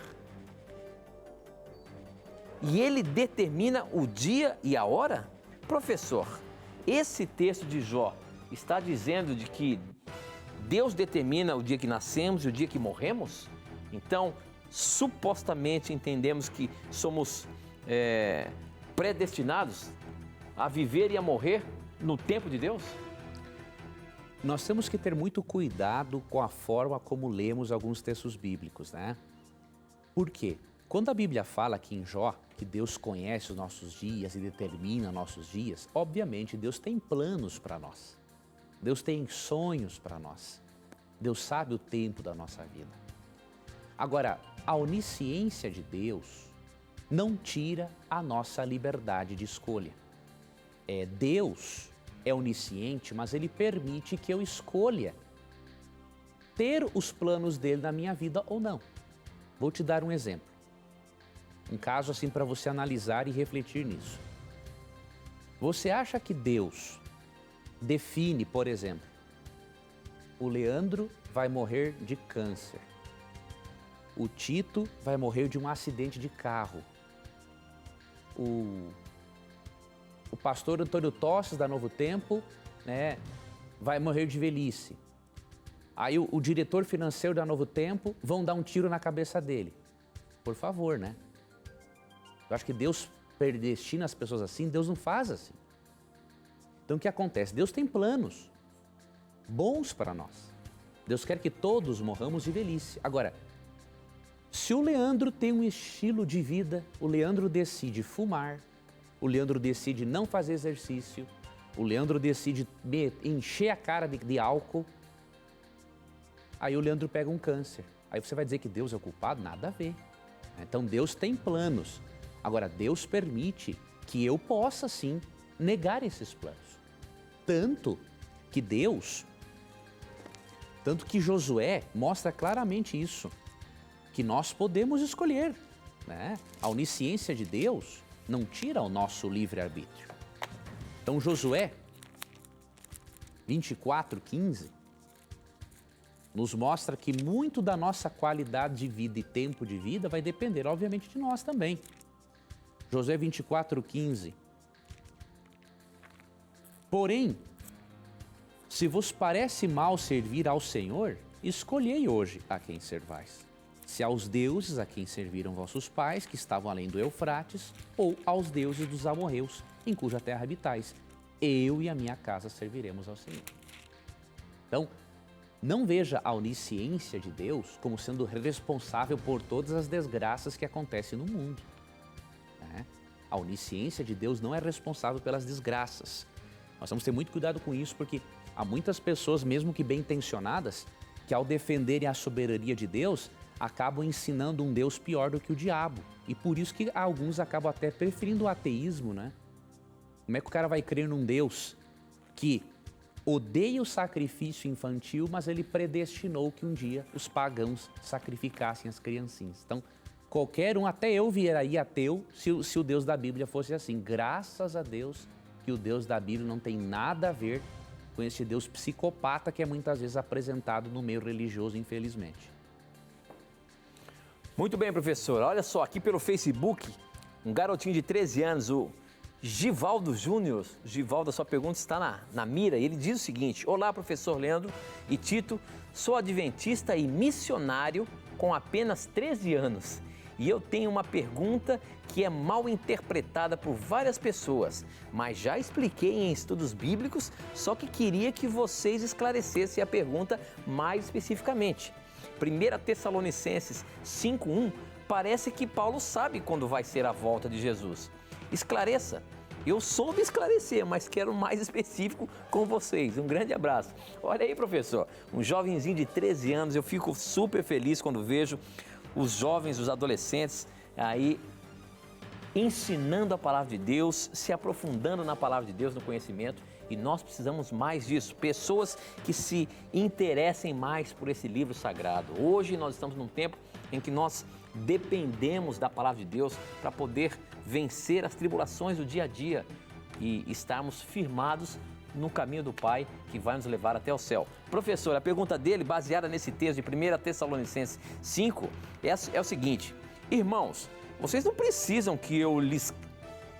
E ele determina o dia e a hora? Professor, esse texto de Jó está dizendo de que Deus determina o dia que nascemos e o dia que morremos? Então, supostamente entendemos que somos predestinados a viver e a morrer no tempo de Deus? Nós temos que ter muito cuidado com a forma como lemos alguns textos bíblicos, né? Por quê? Quando a Bíblia fala aqui em Jó que Deus conhece os nossos dias e determina nossos dias, obviamente Deus tem planos para nós. Deus tem sonhos para nós. Deus sabe o tempo da nossa vida. Agora, a onisciência de Deus não tira a nossa liberdade de escolha. Deus é onisciente, mas Ele permite que eu escolha ter os planos dele na minha vida ou não. Vou te dar um exemplo. Um caso assim para você analisar e refletir nisso. Você acha que Deus define, por exemplo, o Leandro vai morrer de câncer, o Tito vai morrer de um acidente de carro, o pastor Antônio Tosses, da Novo Tempo, né, vai morrer de velhice. Aí o diretor financeiro da Novo Tempo vão dar um tiro na cabeça dele. Por favor, né? Eu acho que Deus predestina as pessoas assim, Deus não faz assim. Então o que acontece? Deus tem planos bons para nós. Deus quer que todos morramos de velhice. Agora, se o Leandro tem um estilo de vida, o Leandro decide fumar, o Leandro decide não fazer exercício, o Leandro decide encher a cara de álcool, aí o Leandro pega um câncer. Aí você vai dizer que Deus é o culpado? Nada a ver. Então Deus tem planos. Agora, Deus permite que eu possa, sim, negar esses planos. Tanto que Josué mostra claramente isso, que nós podemos escolher, né? A onisciência de Deus não tira o nosso livre-arbítrio. Então, Josué 24:15 nos mostra que muito da nossa qualidade de vida e tempo de vida vai depender, obviamente, de nós também. Josué 24:15. Porém, se vos parece mal servir ao Senhor, escolhei hoje a quem servais. Se aos deuses a quem serviram vossos pais, que estavam além do Eufrates, ou aos deuses dos amorreus, em cuja terra habitais. Eu e a minha casa serviremos ao Senhor. Então, não veja a onisciência de Deus como sendo responsável por todas as desgraças que acontecem no mundo. Né? A onisciência de Deus não é responsável pelas desgraças. Nós vamos ter muito cuidado com isso, porque há muitas pessoas, mesmo que bem intencionadas, que ao defenderem a soberania de Deus, acabam ensinando um Deus pior do que o diabo. E por isso que alguns acabam até preferindo o ateísmo, né? Como é que o cara vai crer num Deus que odeia o sacrifício infantil, mas ele predestinou que um dia os pagãos sacrificassem as criancinhas? Então, Qualquer um, até eu viraria ateu se o Deus da Bíblia fosse assim. Graças a Deus que o Deus da Bíblia não tem nada a ver com esse Deus psicopata que é muitas vezes apresentado no meio religioso, infelizmente. Muito bem, professor. Olha só, aqui pelo Facebook, um garotinho de 13 anos, o Givaldo Júnior. Givaldo, a sua pergunta está na mira. Ele diz o seguinte: olá, professor Leandro e Tito, sou adventista e missionário com apenas 13 anos. E eu tenho uma pergunta que é mal interpretada por várias pessoas, mas já expliquei em estudos bíblicos, só que queria que vocês esclarecessem a pergunta mais especificamente. 1 Tessalonicenses 5:1, parece que Paulo sabe quando vai ser a volta de Jesus. Esclareça. Eu soube esclarecer, mas quero mais específico com vocês. Um grande abraço. Olha aí, professor, um jovenzinho de 13 anos, eu fico super feliz quando vejo os jovens, os adolescentes aí ensinando a palavra de Deus, se aprofundando na palavra de Deus, no conhecimento. E nós precisamos mais disso, pessoas que se interessem mais por esse livro sagrado. Hoje nós estamos num tempo em que nós dependemos da palavra de Deus para poder vencer as tribulações do dia a dia e estarmos firmados no caminho do Pai que vai nos levar até o céu. Professor, a pergunta dele, baseada nesse texto de 1 Tessalonicenses 5, é o seguinte: irmãos, vocês não precisam que eu lhes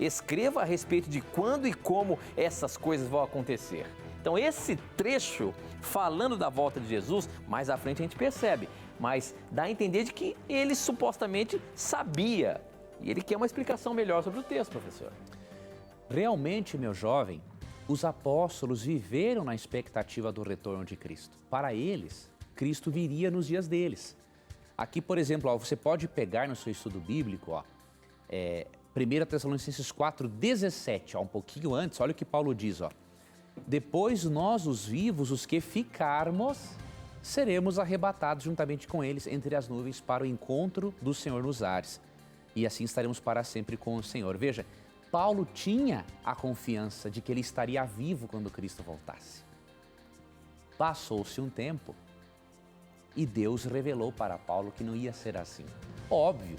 escreva a respeito de quando e como essas coisas vão acontecer. Então esse trecho falando da volta de Jesus, mais à frente a gente percebe, mas dá a entender de que ele supostamente sabia. E ele quer uma explicação melhor sobre o texto, professor. Realmente, meu jovem, os apóstolos viveram na expectativa do retorno de Cristo. Para eles, Cristo viria nos dias deles. Aqui, por exemplo, você pode pegar no seu estudo bíblico, 1 Tessalonicenses 4:17, um pouquinho antes, olha o que Paulo diz, depois nós, os vivos, os que ficarmos, seremos arrebatados juntamente com eles entre as nuvens para o encontro do Senhor nos ares. E assim estaremos para sempre com o Senhor. Veja, Paulo tinha a confiança de que ele estaria vivo quando Cristo voltasse. Passou-se um tempo e Deus revelou para Paulo que não ia ser assim. Óbvio,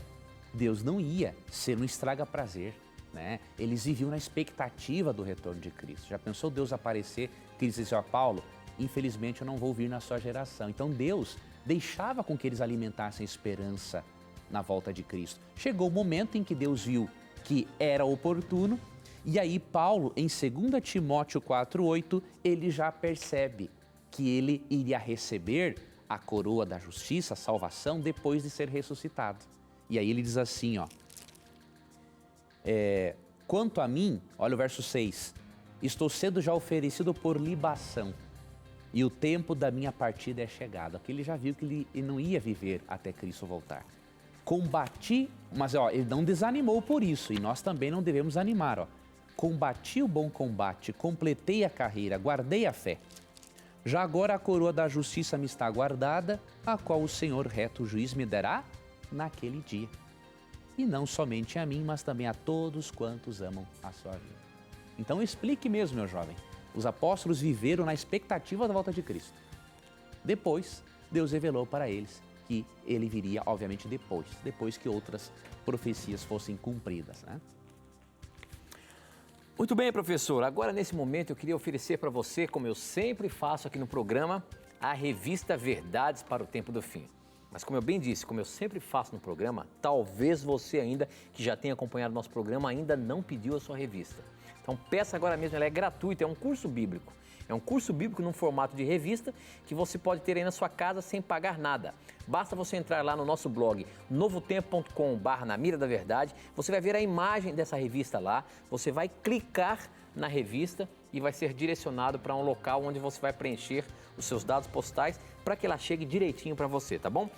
Deus não ia ser um estraga-prazer, né? Eles viviam na expectativa do retorno de Cristo. Já pensou Deus aparecer, que ele disse assim: Paulo, infelizmente eu não vou vir na sua geração. Então Deus deixava com que eles alimentassem esperança na volta de Cristo. Chegou o momento em que Deus viu que era oportuno, e aí Paulo, em 2 Timóteo 4:8, ele já percebe que ele iria receber a coroa da justiça, a salvação, depois de ser ressuscitado. E aí ele diz assim, quanto a mim, olha o verso 6, estou sendo já oferecido por libação, e o tempo da minha partida é chegado. Aqui ele já viu que ele não ia viver até Cristo voltar. Combati, mas ele não desanimou por isso, e nós também não devemos animar. Combati o bom combate, completei a carreira, guardei a fé. Já agora a coroa da justiça me está guardada, a qual o Senhor reto juiz me dará naquele dia. E não somente a mim, mas também a todos quantos amam a sua vida. Então explique mesmo, meu jovem. Os apóstolos viveram na expectativa da volta de Cristo. Depois, Deus revelou para eles que ele viria, obviamente, depois que outras profecias fossem cumpridas, né? Muito bem, professor. Agora, nesse momento, eu queria oferecer para você, como eu sempre faço aqui no programa, a revista Verdades para o Tempo do Fim. Mas como eu bem disse, como eu sempre faço no programa, talvez você ainda, que já tenha acompanhado nosso programa, ainda não pediu a sua revista. Então peça agora mesmo, ela é gratuita, é um curso bíblico. É um curso bíblico num formato de revista que você pode ter aí na sua casa sem pagar nada. Basta você entrar lá no nosso blog, novotempo.com/na mira da verdade, você vai ver a imagem dessa revista lá, você vai clicar na revista e vai ser direcionado para um local onde você vai preencher os seus dados postais para que ela chegue direitinho para você, tá bom?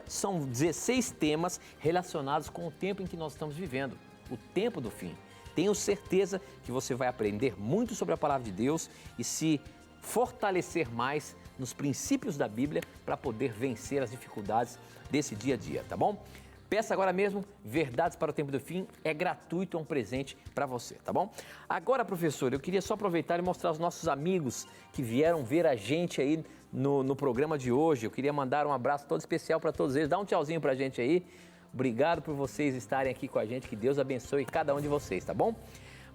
São 16 temas relacionados com o tempo em que nós estamos vivendo, o tempo do fim. Tenho certeza que você vai aprender muito sobre a palavra de Deus e se fortalecer mais nos princípios da Bíblia para poder vencer as dificuldades desse dia a dia, tá bom? Peça agora mesmo, Verdades para o Tempo do Fim, é gratuito, é um presente para você, tá bom? Agora, professor, eu queria só aproveitar e mostrar os nossos amigos que vieram ver a gente aí no programa de hoje. Eu queria mandar um abraço todo especial para todos eles. Dá um tchauzinho para a gente aí. Obrigado por vocês estarem aqui com a gente. Que Deus abençoe cada um de vocês, tá bom?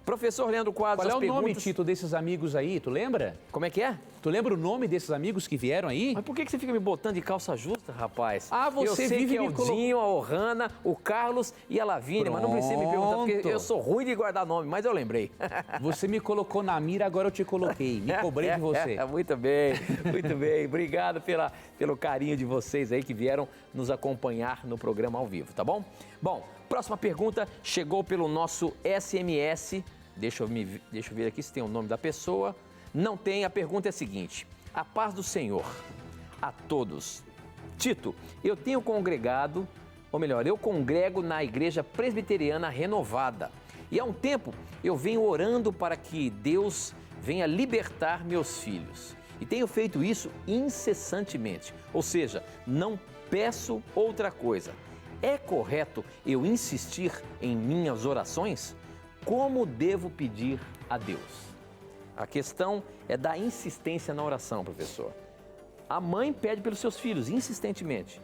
Professor Leandro Quadros, qual é o nome, Tito, desses amigos aí? Tu lembra? Como é que é? Tu lembra o nome desses amigos que vieram aí? Mas por que você fica me botando de calça justa, rapaz? Ah, você eu sei vive que é o Dinho, a Ohana, o Carlos e a Lavínia, mas não precisa me perguntar, porque eu sou ruim de guardar nome, mas eu lembrei. Você me colocou na mira, agora eu te coloquei. Me cobrei de você. Muito bem, muito bem. Obrigado pelo carinho de vocês aí que vieram nos acompanhar no programa ao vivo, tá bom? Bom, próxima pergunta chegou pelo nosso SMS. Deixa eu ver aqui se tem o nome da pessoa. Não tem. A pergunta é a seguinte: a paz do Senhor a todos. Tito, eu tenho congregado, ou melhor, eu congrego na Igreja Presbiteriana Renovada. E há um tempo eu venho orando para que Deus venha libertar meus filhos. E tenho feito isso incessantemente. Ou seja, não peço outra coisa. É correto eu insistir em minhas orações? Como devo pedir a Deus? A questão é da insistência na oração, professor. A mãe pede pelos seus filhos, insistentemente.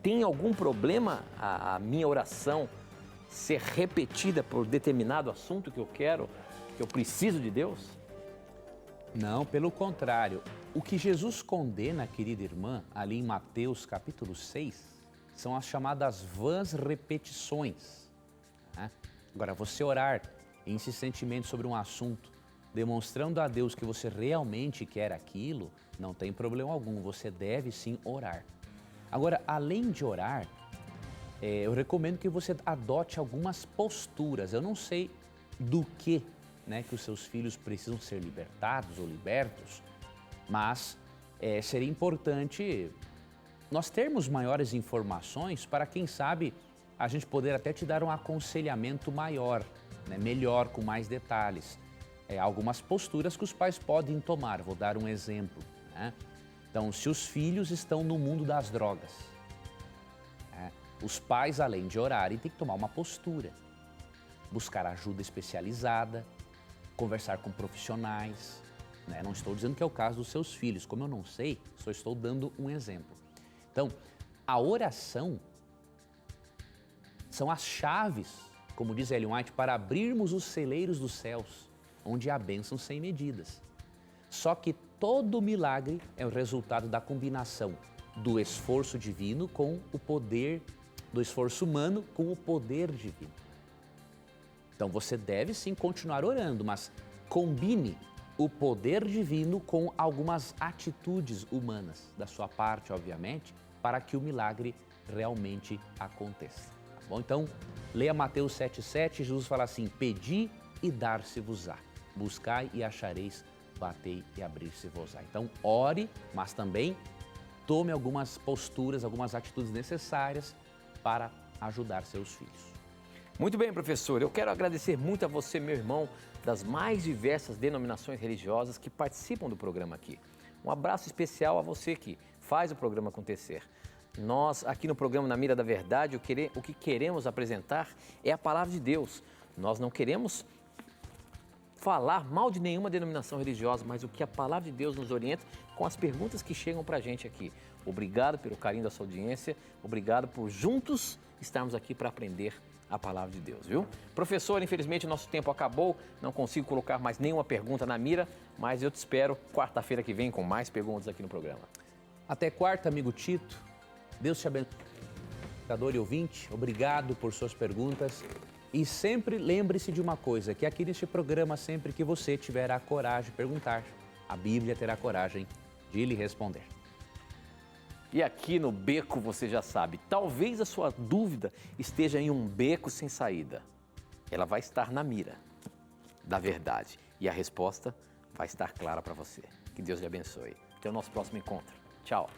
Tem algum problema a minha oração ser repetida por determinado assunto que eu quero, que eu preciso de Deus? Não, pelo contrário. O que Jesus condena, querida irmã, ali em Mateus capítulo 6, são as chamadas vãs repetições, né? Agora, você orar insistentemente sobre um assunto, demonstrando a Deus que você realmente quer aquilo, não tem problema algum, você deve sim orar. Agora, além de orar, eu recomendo que você adote algumas posturas. Eu não sei do que, né, que os seus filhos precisam ser libertados ou libertos, mas seria importante nós termos maiores informações para, quem sabe, a gente poder até te dar um aconselhamento maior, né, melhor, com mais detalhes. Algumas posturas que os pais podem tomar, vou dar um exemplo, né? Então, se os filhos estão no mundo das drogas, os pais, além de orarem, têm que tomar uma postura, buscar ajuda especializada, conversar com profissionais, né? Não estou dizendo que é o caso dos seus filhos, como eu não sei, só estou dando um exemplo. Então, a oração são as chaves, como diz Ellen White, para abrirmos os celeiros dos céus, onde há bênçãos sem medidas. Só que todo milagre é o resultado da combinação do esforço divino com o poder, do esforço humano com o poder divino. Então você deve sim continuar orando, mas combine o poder divino com algumas atitudes humanas, da sua parte, obviamente, para que o milagre realmente aconteça. Bom, então, leia Mateus 7,7, Jesus fala assim: pedi e dar-se-vos-á, buscai e achareis, batei e abrir-se-vos-á. Então, ore, mas também tome algumas posturas, algumas atitudes necessárias para ajudar seus filhos. Muito bem, professor. Eu quero agradecer muito a você, meu irmão, das mais diversas denominações religiosas que participam do programa aqui. Um abraço especial a você que faz o programa acontecer. Nós, aqui no programa Na Mira da Verdade, o que queremos apresentar é a palavra de Deus. Nós não queremos falar mal de nenhuma denominação religiosa, mas o que a palavra de Deus nos orienta com as perguntas que chegam para a gente aqui. Obrigado pelo carinho da sua audiência, obrigado por juntos estarmos aqui para aprender a palavra de Deus, viu? Professor, infelizmente o nosso tempo acabou, não consigo colocar mais nenhuma pergunta na mira, mas eu te espero quarta-feira que vem com mais perguntas aqui no programa. Até quarta, amigo Tito. Deus te abençoe, espectador e ouvinte. Obrigado por suas perguntas. E sempre lembre-se de uma coisa, que aqui neste programa, sempre que você tiver a coragem de perguntar, a Bíblia terá coragem de lhe responder. E aqui no Beco você já sabe, talvez a sua dúvida esteja em um beco sem saída. Ela vai estar na mira da verdade e a resposta vai estar clara para você. Que Deus lhe abençoe. Até o nosso próximo encontro. Tchau.